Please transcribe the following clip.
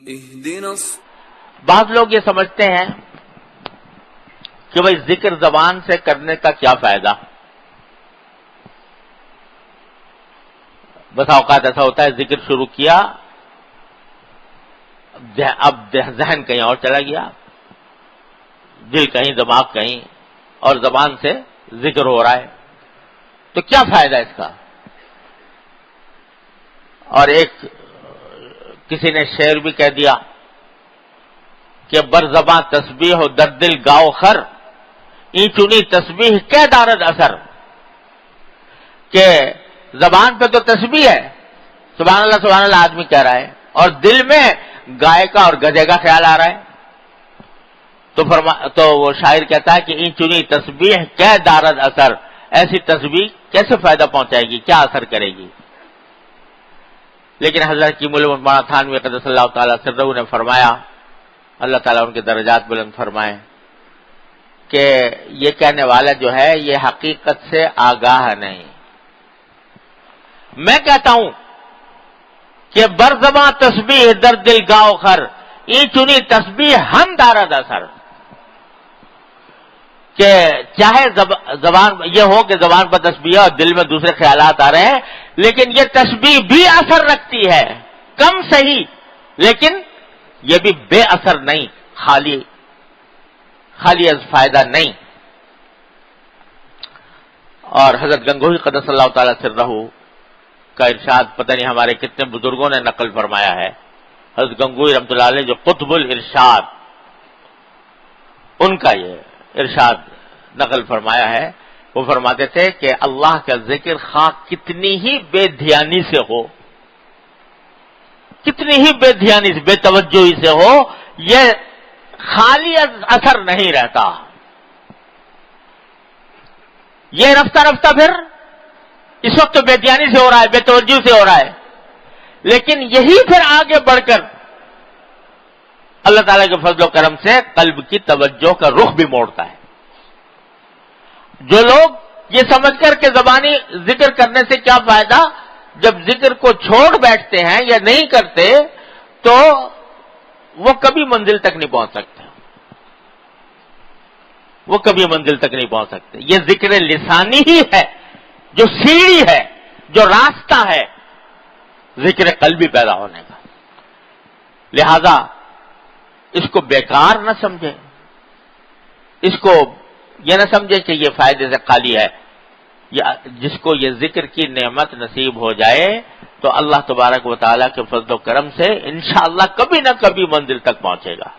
بعض لوگ یہ سمجھتے ہیں کہ بھئی ذکر زبان سے کرنے کا کیا فائدہ. بس اوقات ایسا ہوتا ہے ذکر شروع کیا، اب ذہن کہیں اور چلا گیا، دل کہیں، دماغ کہیں، اور زبان سے ذکر ہو رہا ہے، تو کیا فائدہ اس کا. اور ایک کسی نے شعر بھی کہہ دیا کہ بر زباں تسبیح و در دل گاؤ خر، این چنی تسبیح کیا دارد اثر. کہ زبان پہ تو تسبیح ہے، سبحان اللہ آدمی کہہ رہا ہے، اور دل میں گائے کا اور گدھے کا خیال آ رہا ہے. تو وہ شاعر کہتا ہے کہ این چنی تسبیح کیا دارد اثر، ایسی تسبیح کیسے فائدہ پہنچائے گی، کیا اثر کرے گی. لیکن حضرت کی مولانا تھانوی قدس اللہ تعالیٰ سرہ نے فرمایا، اللہ تعالیٰ ان کے درجات بلند فرمائے، کہ یہ کہنے والا جو ہے یہ حقیقت سے آگاہ نہیں. میں کہتا ہوں کہ برزباں تسبیح در دل گاؤ خر، این چنی تسبیح ہم دارد اثر. کہ چاہے زبان یہ ہو کہ زبان پر تسبیح اور دل میں دوسرے خیالات آ رہے ہیں، لیکن یہ تسبیح بھی اثر رکھتی ہے، کم صحیح، لیکن یہ بھی بے اثر نہیں، خالی از فائدہ نہیں. اور حضرت گنگوہی قدس اللہ تعالیٰ سرہ کا ارشاد پتہ نہیں ہمارے کتنے بزرگوں نے نقل فرمایا ہے. حضرت گنگوہی رحمۃ اللہ علیہ جو قطب الارشاد، ان کا یہ ارشاد نقل فرمایا ہے. وہ فرماتے تھے کہ اللہ کا ذکر خواہ کتنی ہی بے دھیانی سے ہو، کتنی ہی بے دھیانی سے، بے توجہی سے ہو، یہ خالی اثر نہیں رہتا. یہ رفتہ رفتہ پھر اس وقت تو بے دھیانی سے ہو رہا ہے، بے توجہی سے ہو رہا ہے، لیکن یہی پھر آگے بڑھ کر اللہ تعالیٰ کے فضل و کرم سے قلب کی توجہ کا رخ بھی موڑتا ہے. جو لوگ یہ سمجھ کر کہ زبانی ذکر کرنے سے کیا فائدہ، جب ذکر کو چھوڑ بیٹھتے ہیں یا نہیں کرتے تو وہ کبھی منزل تک نہیں پہنچ سکتے، وہ کبھی منزل تک نہیں پہنچ سکتے. یہ ذکر لسانی ہی ہے جو سیڑھی ہے، جو راستہ ہے ذکر قلبی پیدا ہونے کا. لہذا اس کو بیکار نہ سمجھے، اس کو یہ نہ سمجھے کہ یہ فائدے سے خالی ہے. جس کو یہ ذکر کی نعمت نصیب ہو جائے تو اللہ تبارک و تعالیٰ کے فضل و کرم سے انشاءاللہ کبھی نہ کبھی منزل تک پہنچے گا.